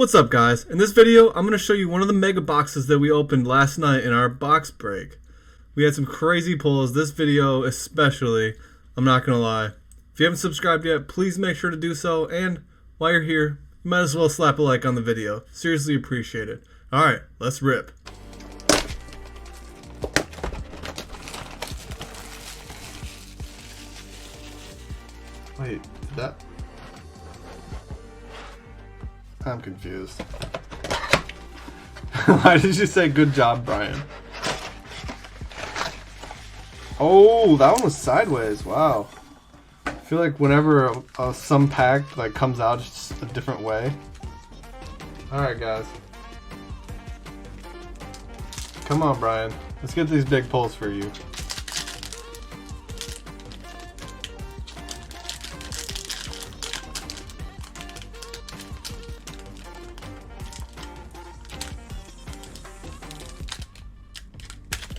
What's up, guys? In this video, I'm going to show you one of the mega boxes that we opened last night in our box break. We had some crazy pulls, this video especially, I'm not going to lie. If you haven't subscribed yet, please make sure to do so, and while you're here, you might as well slap a like on the video. Seriously appreciate it. Alright, let's rip. Wait, did that... I'm confused. Why did you say good job, Brian? Oh, that one was sideways. Wow. I feel like whenever some pack like comes out just a different way. Alright, guys. Come on, Brian. Let's get these big pulls for you.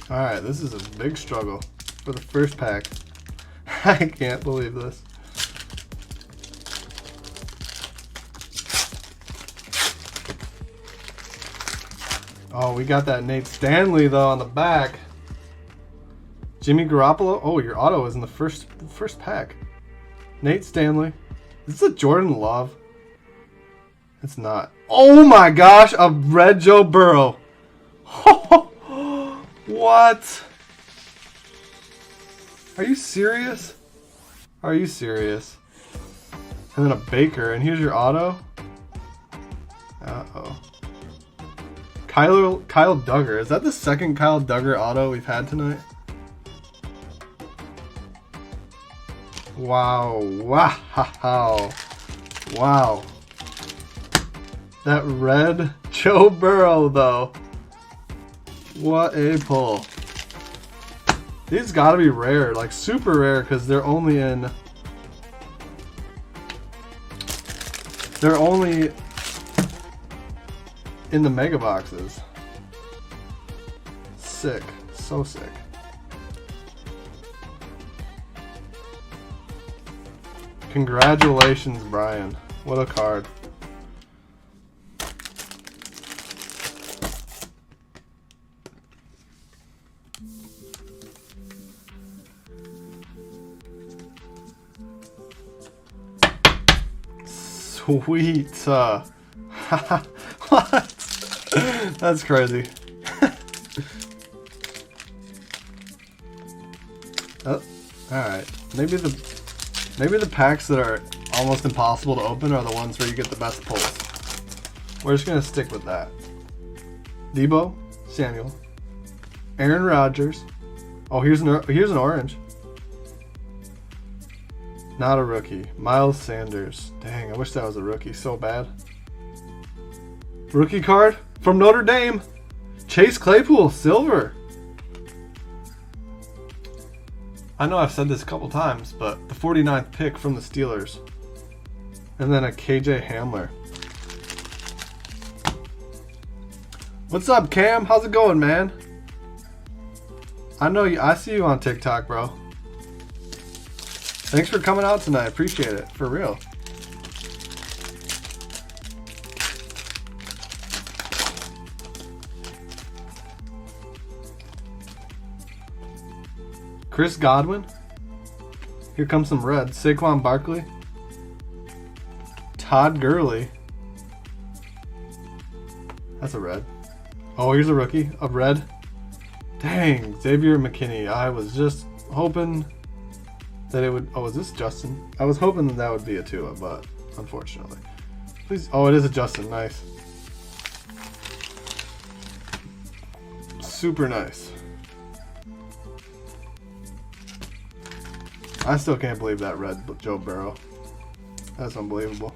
Alright, this is a big struggle for the first pack. I can't believe this. Oh, we got that Nate Stanley though on the back. Jimmy Garoppolo. Oh, your auto is in the first pack. Nate Stanley. Is this a Jordan Love? It's not. Oh my gosh, a red Joe Burrow. What? Are you serious? Are you serious? And then a Baker, and here's your auto. Uh-oh. Kyle Duggar. Is that the second Kyle Duggar auto we've had tonight? Wow. Wow. Wow. That red Joe Burrow, though. What a pull. These gotta be rare, like super rare, because they're only in the mega boxes. Sick. So sick. Congratulations, Brian. What a card. Sweet. What? That's crazy. Oh, alright. Maybe the packs that are almost impossible to open are the ones where you get the best pulls. We're just gonna stick with that. Debo Samuel. Aaron Rodgers. Oh, here's an orange. Not a rookie. Miles Sanders. Dang, I wish that was a rookie so bad. Rookie card from Notre Dame. Chase Claypool, silver. I know I've said this a couple times, but the 49th pick from the Steelers. And then a KJ Hamler. What's up, Cam? How's it going, man? I know you. I see you on TikTok, bro. Thanks for coming out tonight. Appreciate it. For real. Chris Godwin. Here comes some red. Saquon Barkley. Todd Gurley. That's a red. Oh, here's a rookie. A red. Dang. Xavier McKinney. I was just hoping that it would... Oh, is this Justin? I was hoping that would be a Tua, but unfortunately. Please... Oh, it is a Justin. Nice. Super nice. I still can't believe that red Joe Burrow. That's unbelievable.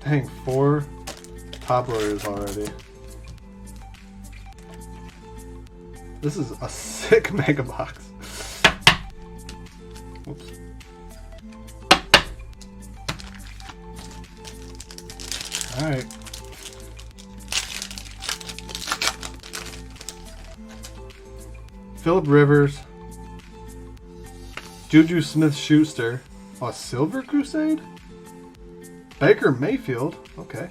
Dang, 4 top loaders already. This is a sick mega box. Whoops. Alright. Phillip Rivers, Juju Smith-Schuster. Oh, a Silver Crusade? Baker Mayfield. Okay.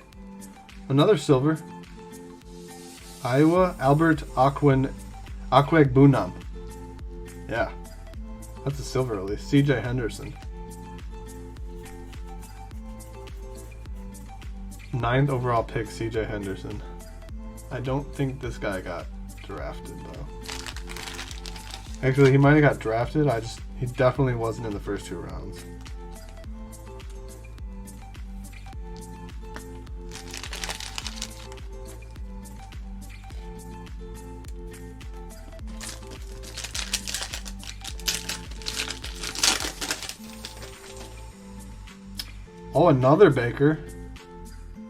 Another silver. Iowa, Albert Akwegbunam. Yeah. That's a silver at least. CJ Henderson. 9th overall pick, CJ Henderson. I don't think this guy got drafted, though. Actually, he might have got drafted. He definitely wasn't in the first 2 rounds. Oh, another Baker.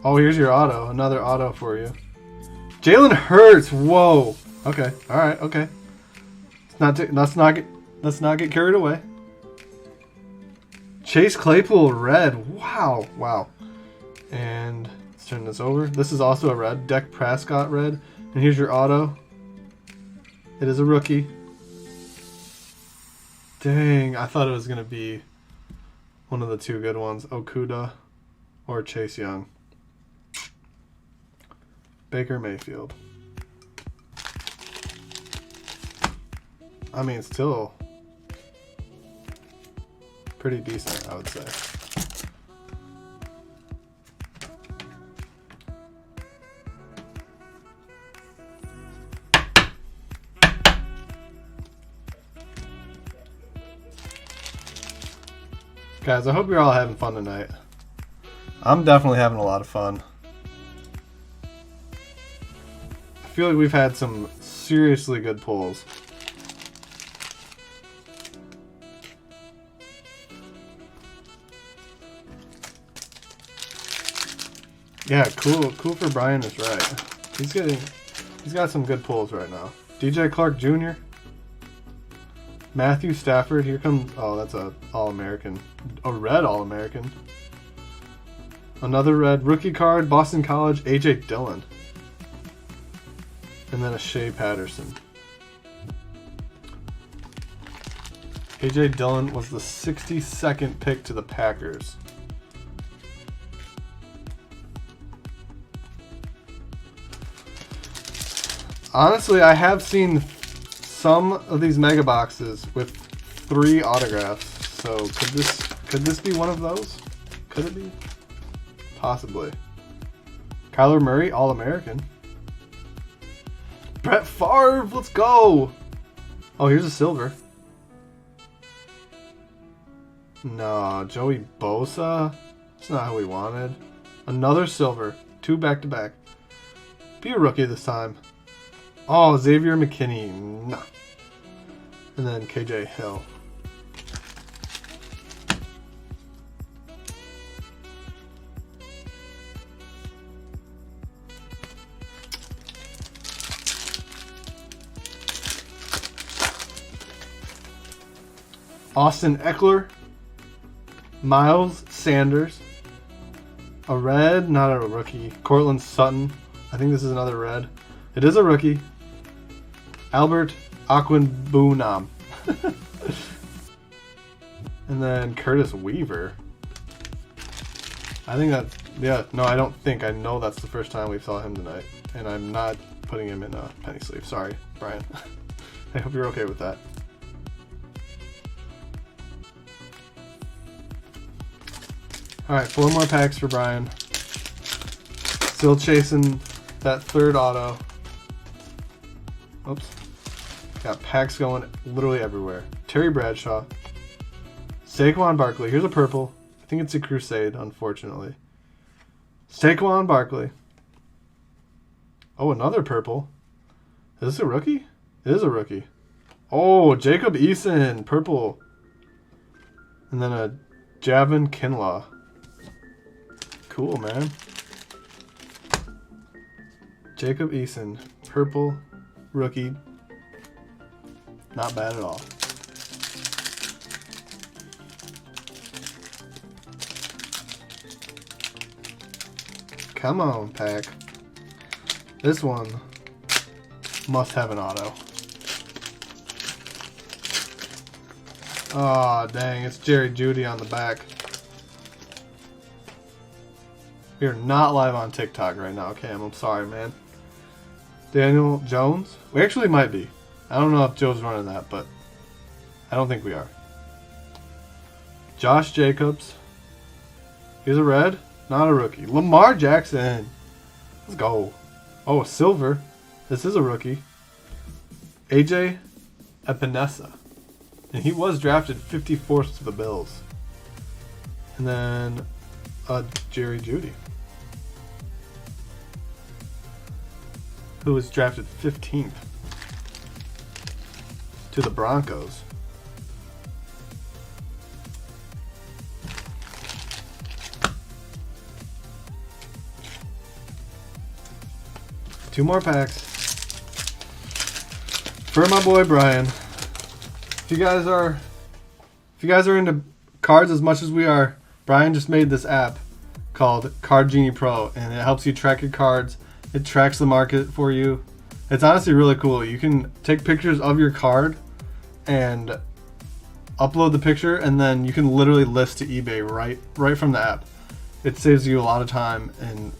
Oh, here's your auto. Another auto for you. Jalen Hurts. Whoa. Okay. All right. Okay. Let's not get carried away. Chase Claypool, red. Wow. Wow. And let's turn this over. This is also a red. Dak Prescott, red. And here's your auto. It is a rookie. Dang. I thought it was going to be one of the 2 good ones. Okuda or Chase Young. Baker Mayfield. I mean, still pretty decent, I would say. Guys, I hope you're all having fun tonight. I'm definitely having a lot of fun. I feel like we've had some seriously good pulls. Yeah, cool for Brian is right. He's got some good pulls right now. DJ Clark Jr. Matthew Stafford. Here comes, oh, that's a All-American. A red All-American. Another red rookie card, Boston College, AJ Dillon. And then a Shea Patterson. AJ Dillon was the 62nd pick to the Packers. Honestly, I have seen some of these mega boxes with 3 autographs. So could this be one of those? Could it be? Possibly. Kyler Murray, All-American. Brett Favre, let's go! Oh, here's a silver. No, Joey Bosa. That's not how we wanted. Another silver. 2 back-to-back. Be a rookie this time. Oh, Xavier McKinney. No. And then KJ Hill. Austin Eckler. Miles Sanders. A red, not a rookie. Cortland Sutton. I think this is another red. It is a rookie. Albert Akwegbunam. And then Curtis Weaver. I think that's, yeah, no, I don't think. I know that's the first time we saw him tonight. And I'm not putting him in a penny sleeve. Sorry, Brian. I hope you're okay with that. Alright, 4 more packs for Brian. Still chasing that 3rd auto. Oops. Got packs going literally everywhere. Terry Bradshaw. Saquon Barkley. Here's a purple. I think it's a Crusade, unfortunately. Saquon Barkley. Oh, another purple. Is this a rookie? It is a rookie. Oh, Jacob Eason. Purple. And then a Javon Kinlaw. Cool, man. Jacob Eason. Purple. Rookie. Not bad at all. Come on, pack. This one must have an auto. Oh, dang. It's Jerry Judy on the back. We are not live on TikTok right now, Cam. I'm sorry, man. Daniel Jones? We actually might be. I don't know if Joe's running that, but I don't think we are. Josh Jacobs. Here's a red. Not a rookie. Lamar Jackson. Let's go. Oh, silver. This is a rookie. AJ Epinesa. And he was drafted 54th to the Bills. And then Jerry Judy, who was drafted 15th to the Broncos. Two more packs for my boy Brian. If you guys are into cards as much as we are, Brian just made this app called Card Genie Pro, and it helps you track your cards. It tracks the market for you. It's honestly really cool. You can take pictures of your card and upload the picture, and then you can literally list to eBay right from the app. It saves you a lot of time, and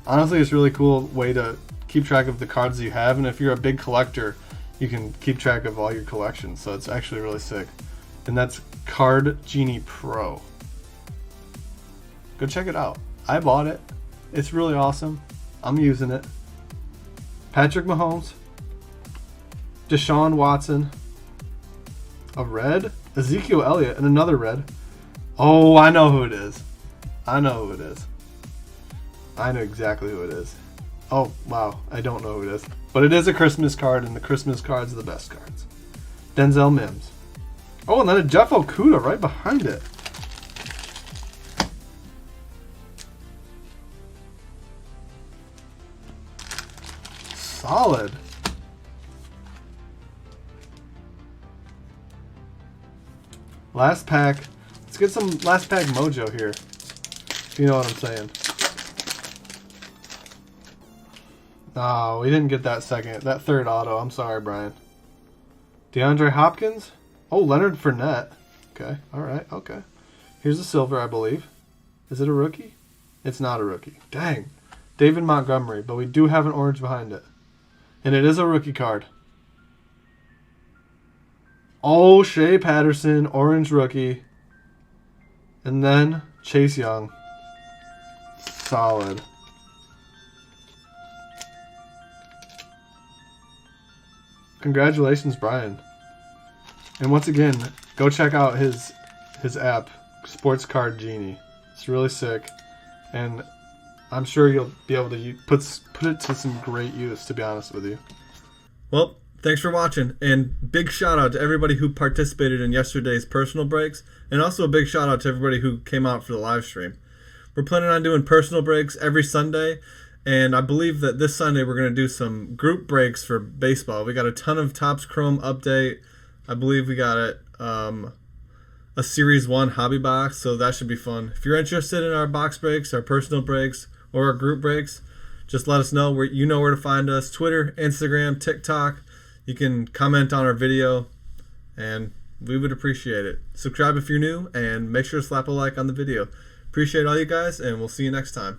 honestly, it's a really cool way to keep track of the cards that you have. And if you're a big collector, you can keep track of all your collections. So it's actually really sick. And that's Card Genie Pro. Go check it out. I bought it. It's really awesome. I'm using it. Patrick Mahomes. Deshaun Watson. A red. Ezekiel Elliott. And another red. Oh, I know who it is. I know who it is. I know exactly who it is. Oh, wow. I don't know who it is. But it is a Christmas card, and the Christmas cards are the best cards. Denzel Mims. Oh, and then a Jeff Okuda right behind it. Solid. Last pack. Let's get some last pack mojo here. You know what I'm saying. Oh, we didn't get that third auto. I'm sorry, Brian. DeAndre Hopkins. Oh, Leonard Fournette. Okay, all right, okay. Here's a silver, I believe. Is it a rookie? It's not a rookie. Dang. David Montgomery, but we do have an orange behind it. And it is a rookie card. Oh, Shea Patterson, orange rookie. And then Chase Young. Solid. Congratulations, Brian. And once again, go check out his app, Sports Card Genie. It's really sick, and I'm sure you'll be able to put it to some great use, to be honest with you. Well, thanks for watching, and big shout out to everybody who participated in yesterday's personal breaks, and also a big shout out to everybody who came out for the live stream. We're planning on doing personal breaks every Sunday, and I believe that this Sunday we're going to do some group breaks for baseball. We got a ton of Topps Chrome update. I believe we got it a Series 1 hobby box, so that should be fun. If you're interested in our box breaks, our personal breaks, or our group breaks, just let us know. You know where to find us. Twitter, Instagram, TikTok. You can comment on our video, and we would appreciate it. Subscribe if you're new, and make sure to slap a like on the video. Appreciate all you guys, and we'll see you next time.